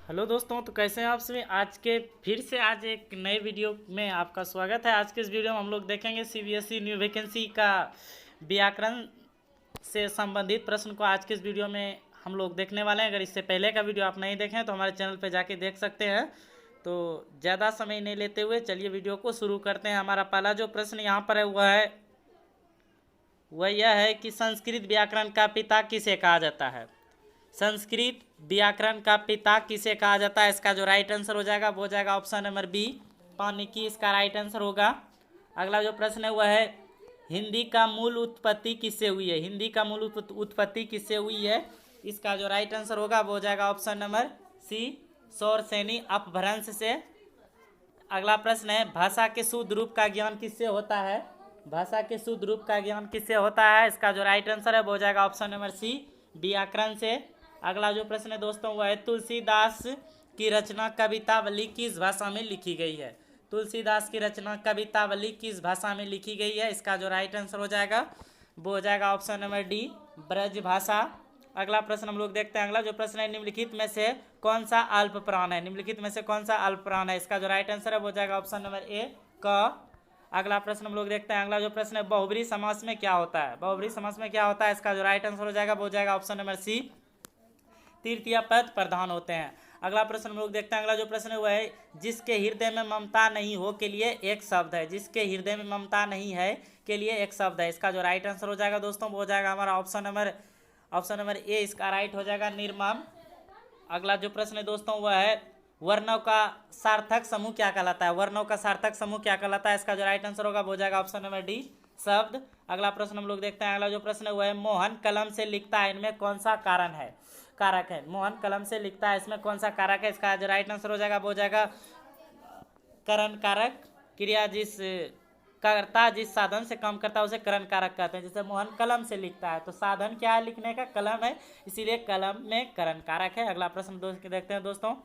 Hello दोस्तों, तो कैसे हैं आप सभी। आज एक नए वीडियो में आपका स्वागत है। आज के इस वीडियो में हम लोग देखेंगे सीबीएसई न्यू वैकेंसी का व्याकरण से संबंधित प्रश्न को आज के इस वीडियो में हम लोग देखने वाले हैं। अगर इससे पहले का वीडियो आप नहीं देखें तो हमारे चैनल पर जाके देख सकते हैं। तो ज़्यादा समय नहीं लेते हुए चलिए वीडियो को शुरू करते हैं। हमारा पहला जो प्रश्न यहाँ पर है वह यह है कि संस्कृत व्याकरण का पिता किसे कहा जाता है। संस्कृत व्याकरण का पिता किसे कहा जाता है। इसका जो राइट आंसर हो जाएगा वो हो जाएगा ऑप्शन नंबर बी, पाणिनि। इसका राइट आंसर होगा। अगला जो प्रश्न है वह है हिंदी का मूल उत्पत्ति किससे हुई है। हिंदी का मूल उत्पत्ति किससे हुई है। इसका जो राइट आंसर होगा वो हो जाएगा ऑप्शन नंबर सी, शौरसेनी अपभ्रंश से। अगला प्रश्न है भाषा के शुद्ध रूप का ज्ञान किससे होता है। भाषा के शुद्ध रूप का ज्ञान किससे होता है। इसका जो राइट आंसर है वो हो जाएगा ऑप्शन नंबर सी, व्याकरण से। अगला जो प्रश्न है दोस्तों वह है तुलसीदास की रचना कवितावली किस भाषा में लिखी गई है। तुलसीदास की रचना कवितावली किस भाषा में लिखी गई है। इसका जो राइट आंसर हो जाएगा वो हो जाएगा ऑप्शन नंबर डी, ब्रज भाषा। अगला प्रश्न हम लोग देखते हैं। अगला जो प्रश्न है निम्नलिखित में से कौन सा अल्प प्राण है। निम्नलिखित में से कौन सा अल्प प्राण है। इसका जो राइट आंसर है वो हो जाएगा ऑप्शन नंबर ए, क। अगला प्रश्न हम लोग देखते हैं। अगला जो प्रश्न है बहुब्रीहि समास में क्या होता है। बहुब्रीहि समास में क्या होता है। इसका जो राइट आंसर हो जाएगा वो हो जाएगा ऑप्शन नंबर सी, तृतीय पद प्रधान होते हैं। अगला प्रश्न हम लोग देखते हैं। अगला जो प्रश्न है वह है जिसके हृदय में ममता नहीं हो के लिए एक शब्द है। जिसके हृदय में ममता नहीं है के लिए एक शब्द है। इसका जो राइट आंसर हो जाएगा दोस्तों वो हो जाएगा हमारा ऑप्शन नंबर ए। इसका राइट हो जाएगा निर्मम। अगला जो प्रश्न है दोस्तों वह है वर्णों का सार्थक समूह क्या कहलाता है। वर्णों का सार्थक समूह क्या कहलाता है। इसका जो राइट आंसर होगा वो हो जाएगा ऑप्शन नंबर डी, शब्द। अगला प्रश्न हम लोग देखते हैं। अगला जो प्रश्न है वह है मोहन कलम से लिखता है, इनमें कौन सा कारक है। मोहन कलम से लिखता है, इसमें कौन सा कारक है। इसका जो राइट आंसर हो जाएगा वो हो जाएगा करण कारक। क्रिया जिस साधन से काम करता है उसे करण कारक कहते हैं। जैसे मोहन कलम से लिखता है तो साधन क्या है लिखने का, कलम है, इसीलिए कलम में करण कारक है। अगला प्रश्न देखते हैं दोस्तों।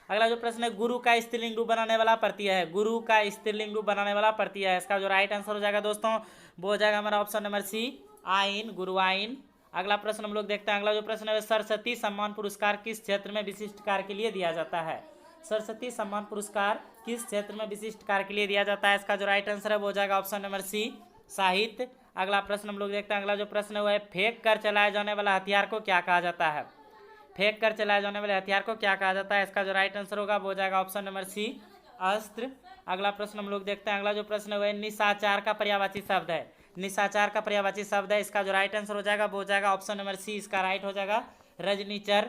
अगला जो प्रश्न है गुरु का स्त्रीलिंग रूप बनाने वाला प्रत्यय है। गुरु का स्त्रीलिंग रूप बनाने वाला प्रत्यय है। इसका जो राइट आंसर हो जाएगा दोस्तों वो हो जाएगा हमारा ऑप्शन नंबर सी, आइन, गुरुआइन। अगला प्रश्न हम लोग देखते हैं। अगला जो प्रश्न है सरस्वती सम्मान पुरस्कार किस क्षेत्र में विशिष्ट कार्य के लिए दिया जाता है। सरस्वती सम्मान पुरस्कार किस क्षेत्र में विशिष्ट कार्य के लिए दिया जाता है। इसका जो राइट आंसर है वो हो जाएगा ऑप्शन नंबर सी, साहित्य। अगला प्रश्न हम लोग देखते हैं। अगला जो प्रश्न है वह है फेंक कर चलाए जाने वाला हथियार को क्या कहा जाता है। फेंक कर चलाए जाने वाले हथियार को क्या कहा जाता है। इसका जो राइट आंसर होगा वो हो जाएगा ऑप्शन नंबर सी, अस्त्र। अगला प्रश्न हम लोग देखते हैं। अगला जो प्रश्न है वह निशाचार का पर्यायवाची शब्द है। निशाचार का पर्यायवाची शब्द है। इसका जो राइट आंसर हो जाएगा वो हो जाएगा ऑप्शन नंबर सी, इसका राइट हो जाएगा रजनीचर।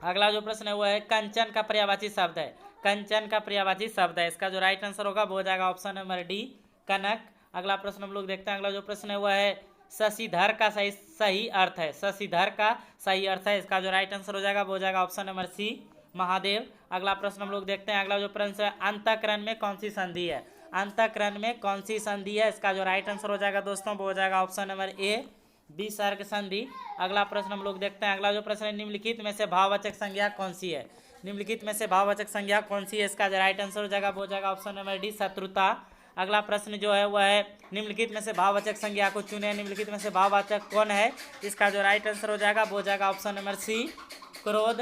अगला जो प्रश्न है वह है कंचन का पर्यायवाची शब्द है। कंचन का पर्यायवाची शब्द है। इसका जो राइट आंसर होगा वो हो जाएगा ऑप्शन नंबर डी, कनक। अगला प्रश्न हम लोग देखते हैं। अगला जो प्रश्न है वह है शशिधर का सही अर्थ है। शशिधर का सही अर्थ है। इसका जो राइट आंसर हो जाएगा वो हो जाएगा ऑप्शन नंबर सी, महादेव। अगला प्रश्न हम लोग देखते हैं। अगला जो प्रश्न है अंतःकरण में कौन सी संधि है। अंतःकरण में कौन सी संधि है। इसका जो राइट आंसर हो जाएगा दोस्तों वो हो जाएगा ऑप्शन नंबर ए, विसर्ग संधि। अगला प्रश्न हम लोग देखते हैं। अगला जो प्रश्न है निम्नलिखित में से भाववाचक संज्ञा कौन सी है। निम्नलिखित में से भाववाचक संज्ञा कौन सी है। इसका जो राइट आंसर हो जाएगा वो हो जाएगा ऑप्शन नंबर डी, शत्रुता। अगला प्रश्न जो है वह है निम्नलिखित में से भाववाचक संज्ञा को चुने। निम्नलिखित में से भाववाचक कौन है। इसका जो राइट आंसर हो जाएगा वो हो जाएगा ऑप्शन नंबर सी, क्रोध।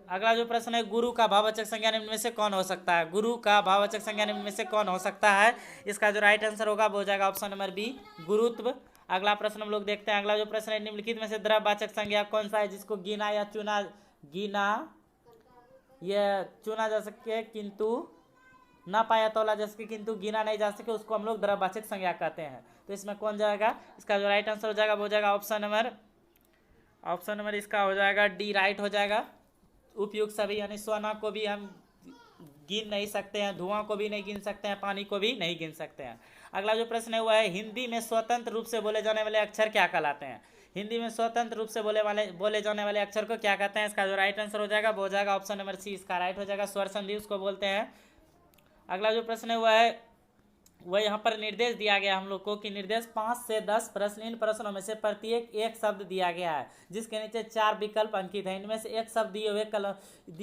अगला जो प्रश्न है गुरु का भाववाचक संज्ञा निम्न में से कौन हो सकता है। गुरु का भाववाचक संज्ञा निम्न में से कौन हो सकता है। इसका जो राइट आंसर होगा वो हो जाएगा ऑप्शन नंबर बी, गुरुत्व। अगला प्रश्न हम लोग देखते हैं। अगला जो प्रश्न है निम्नलिखित में से द्रव्यवाचक संज्ञा कौन सा है जिसको चुना जा सके किंतु ना पाया तोला जा सके किंतु गिना नहीं जा सके, उसको हम लोग द्रव्यवाचक संज्ञा कहते हैं। तो इसमें कौन जाएगा। इसका जो राइट आंसर हो जाएगा वो हो जाएगा ऑप्शन नंबर इसका हो जाएगा डी, राइट हो जाएगा। उपयुक्त सभी, यानी सोना को भी हम गिन नहीं सकते हैं, धुआं को भी नहीं गिन सकते हैं, पानी को भी नहीं गिन सकते हैं। अगला जो प्रश्न है वह है हिंदी में स्वतंत्र रूप से बोले जाने वाले अक्षर क्या कहलाते हैं। हिंदी में स्वतंत्र रूप से बोले जाने वाले अक्षर को क्या कहते हैं। इसका जो राइट आंसर हो जाएगा वो हो जाएगा ऑप्शन नंबर सी, इसका राइट हो जाएगा स्वर संधि उसको बोलते हैं। अगला जो प्रश्न है वह यहाँ पर निर्देश दिया गया हम लोग को कि निर्देश 5 से 10 प्रश्न, इन प्रश्नों में से प्रत्येक एक शब्द दिया गया है जिसके नीचे 4 विकल्प अंकित हैं। इनमें से एक शब्द दिए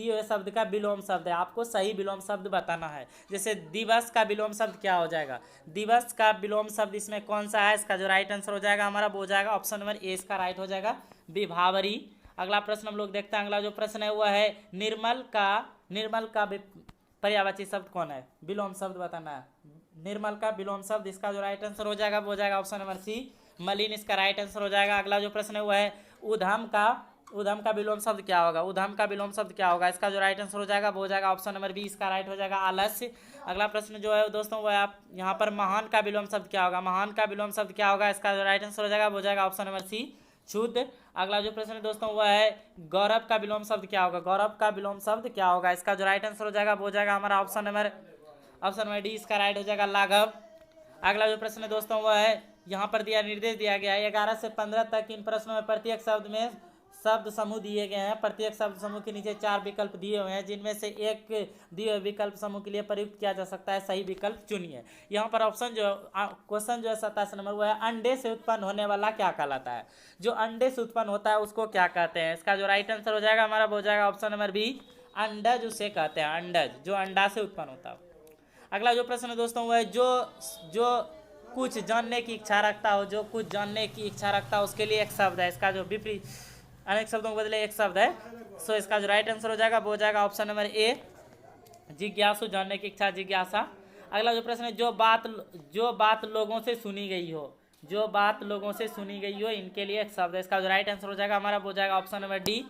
हुए शब्द का विलोम शब्द है। आपको सही विलोम शब्द बताना है। जैसे दिवस का विलोम शब्द क्या हो जाएगा। दिवस का विलोम शब्द इसमें कौन सा है। इसका जो राइट आंसर हो जाएगा हमारा वो हो जाएगा ऑप्शन नंबर ए, इसका राइट हो जाएगा विभावरी। अगला प्रश्न हम लोग देखते हैं। अगला जो प्रश्न है वह है निर्मल का पर्यायवाची शब्द कौन है? विलोम शब्द बताना है। निर्मल का विलोम शब्द, इसका जो राइट आंसर हो जाएगा वो हो जाएगा ऑप्शन नंबर सी, मलिन, इसका राइट आंसर हो जाएगा। अगला जो प्रश्न है वह है उधम का विलोम शब्द क्या होगा? उधम का विलोम शब्द क्या होगा? इसका जो राइट आंसर हो जाएगा वो हो जाएगा ऑप्शन नंबर बी, इसका राइट हो जाएगा आलस्य। अगला प्रश्न जो है दोस्तों वह आप यहाँ पर महान का विलोम शब्द क्या होगा? महान का विलोम शब्द क्या होगा? इसका जो राइट आंसर हो जाएगा वो हो जाएगा ऑप्शन नंबर सी, शुद्ध। अगला जो प्रश्न है दोस्तों वह है गौरव का विलोम शब्द क्या होगा? गौरव का विलोम शब्द क्या होगा? इसका जो राइट आंसर हो जाएगा वो हो जाएगा हमारा ऑप्शन नंबर डी, इसका राइट हो जाएगा लाघव। अगला जो प्रश्न है दोस्तों वह है यहाँ पर निर्देश दिया गया है 11 से 15 तक इन प्रश्नों में प्रत्येक शब्द में शब्द समूह दिए गए हैं। प्रत्येक शब्द समूह के नीचे 4 विकल्प दिए हुए हैं, जिनमें से एक दिए हुए विकल्प समूह के लिए प्रयुक्त किया जा सकता है। सही विकल्प चुनिए। यहाँ पर ऑप्शन जो क्वेश्चन जो है 27 नंबर वो है अंडे से उत्पन्न होने वाला क्या कहलाता है? जो अंडे से उत्पन्न होता है उसको क्या कहते हैं? इसका जो राइट आंसर हो जाएगा हमारा वो हो जाएगा ऑप्शन नंबर बी, अंडज उसे कहते हैं, अंडज, जो अंडा से उत्पन्न होता है। अगला जो प्रश्न है दोस्तों वह है जो कुछ जानने की इच्छा रखता हो, जो कुछ जानने की इच्छा रखता हो उसके लिए एक शब्द है। इसका जो विपरीत अनेक शब्दों के बदले एक शब्द है, सो इसका जो राइट आंसर हो जाएगा वो हो जाएगा ऑप्शन नंबर ए, जिज्ञासु, जानने की इच्छा, जिज्ञासा। अगला जो प्रश्न है जो बात लोगों से सुनी गई हो, जो बात लोगों से सुनी गई हो इनके लिए एक शब्द है। इसका जो राइट आंसर हो जाएगा हमारा वो हो जाएगा ऑप्शन नंबर डी,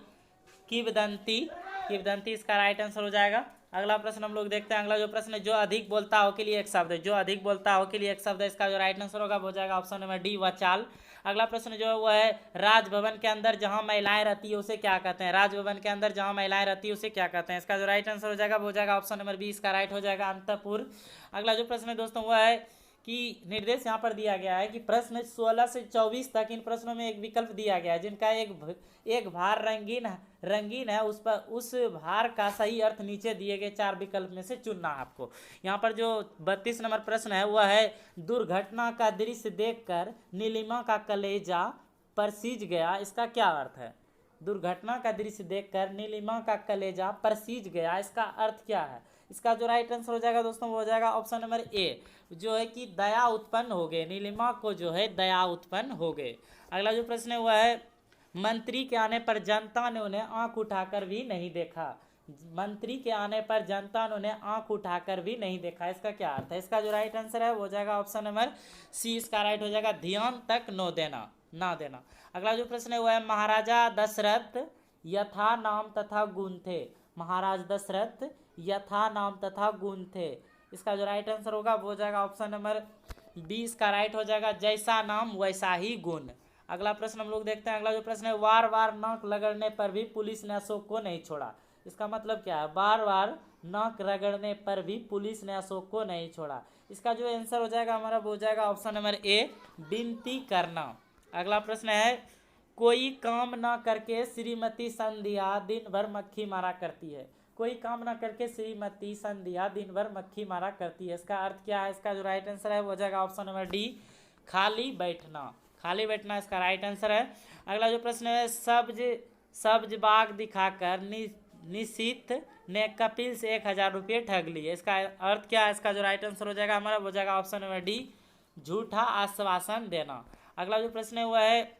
किंवदंती, इसका राइट आंसर हो जाएगा। अगला प्रश्न हम लोग देखते हैं। अगला जो प्रश्न है जो अधिक बोलता हो के लिए एक शब्द है, जो अधिक बोलता हो के लिए एक शब्द है। इसका जो राइट आंसर होगा वो हो जाएगा ऑप्शन नंबर डी, वचाल। अगला प्रश्न जो है वो है राजभवन के अंदर जहां महिलाएं रहती है उसे क्या कहते हैं? राजभवन के अंदर जहां महिलाएं रहती है उसे क्या कहते हैं? इसका जो राइट आंसर हो जाएगा वो हो जाएगा ऑप्शन नंबर बी, इसका राइट हो जाएगा अंतपुर। अगला जो प्रश्न है दोस्तों वो है कि निर्देश यहाँ पर दिया गया है कि प्रश्न 16 से 24 तक इन प्रश्नों में एक विकल्प दिया गया है जिनका एक भार रंगीन है, उस भार का सही अर्थ नीचे दिए गए 4 विकल्प में से चुनना है आपको। यहाँ पर जो 32 नंबर प्रश्न है वह है दुर्घटना का दृश्य देखकर नीलिमा का कलेजा परसीज गया, इसका क्या अर्थ है? दुर्घटना का दृश्य देखकर नीलिमा का कलेजा परसीज गया, इसका अर्थ क्या है? इसका जो राइट आंसर हो जाएगा दोस्तों वो हो जाएगा ऑप्शन नंबर ए, जो है कि दया उत्पन्न हो गए, नीलिमा को जो है दया उत्पन्न हो गए। अगला जो प्रश्न है वह है मंत्री के आने पर जनता ने उन्हें आंख उठाकर भी नहीं देखा। मंत्री के आने पर जनता ने उन्हें आंख उठाकर भी नहीं देखा, इसका क्या अर्थ है? इसका जो राइट आंसर है वो हो जाएगा ऑप्शन नंबर सी, इसका राइट हो जाएगा ध्यान तक ना देना। अगला जो प्रश्न है वह है महाराजा दशरथ यथा नाम तथा गुण थे। महाराज दशरथ यथा नाम तथा गुण थे, इसका जो राइट आंसर होगा वो हो जाएगा ऑप्शन नंबर बी, इसका राइट हो जाएगा जैसा नाम वैसा ही गुण। अगला प्रश्न हम लोग देखते हैं। अगला जो प्रश्न है वार वार नाक रगड़ने पर भी पुलिस ने अशोक को नहीं छोड़ा, इसका मतलब क्या है? बार बार नाक रगड़ने पर भी पुलिस ने अशोक को नहीं छोड़ा, इसका जो आंसर हो जाएगा हमारा वो हो जाएगा ऑप्शन नंबर ए, विनती करना। अगला प्रश्न है कोई काम ना करके श्रीमती संध्या दिन भर मक्खी मारा करती है। कोई काम ना करके श्रीमती संध्या दिन भर मक्खी मारा करती है, इसका अर्थ क्या है? इसका जो राइट आंसर है वो हो जाएगा ऑप्शन नंबर डी, खाली बैठना, इसका राइट आंसर है। अगला जो प्रश्न है सब्ज बाग दिखाकर निशित ने कपिल से 1000 रुपये ठग लिए, इसका अर्थ क्या है? इसका जो राइट आंसर हो जाएगा हमारा वो हो जाएगा ऑप्शन नंबर डी, झूठा आश्वासन देना। अगला जो प्रश्न है वह है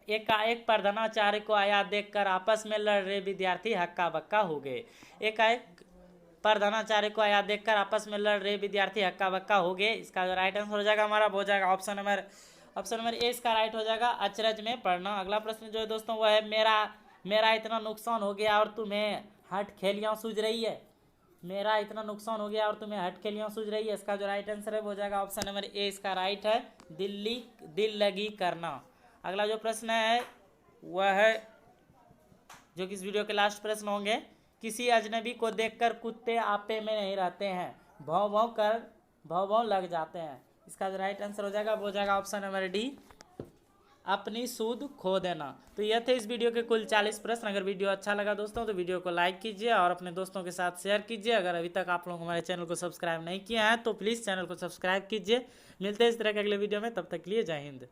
एकाएक प्रधानाचार्य को आया देखकर आपस में लड़ रहे विद्यार्थी हक्का बक्का हो गए। एकाएक प्रधानाचार्य को आया देखकर आपस में लड़ रहे विद्यार्थी हक्का बक्का हो गए, इसका जो राइट आंसर हो जाएगा हमारा वो हो जाएगा ऑप्शन नंबर ए, इसका राइट हो जाएगा अचरज में पढ़ना। अगला प्रश्न जो है दोस्तों वह है मेरा इतना नुकसान हो गया और तुम्हें हटखेलियाँ सूझ रही है। मेरा इतना नुकसान हो गया और तुम्हें हटखेलियाँ सूझ रही है, इसका जो राइट आंसर है वो हो जाएगा ऑप्शन नंबर ए, इसका राइट है दिल लगी करना। अगला जो प्रश्न है वह है जो कि इस वीडियो के लास्ट प्रश्न होंगे, किसी अजनबी को देखकर कुत्ते आपे में नहीं रहते हैं, भौं लग जाते हैं, इसका जो राइट आंसर हो जाएगा वो हो जाएगा ऑप्शन नंबर डी, अपनी सूद खो देना। तो यह थे इस वीडियो के कुल 40 प्रश्न। अगर वीडियो अच्छा लगा दोस्तों तो वीडियो को लाइक कीजिए और अपने दोस्तों के साथ शेयर कीजिए। अगर अभी तक आप लोग हमारे चैनल को सब्सक्राइब नहीं किया है तो प्लीज़ चैनल को सब्सक्राइब कीजिए। मिलते हैं इस तरह के अगले वीडियो में, तब तक के लिए जय हिंद।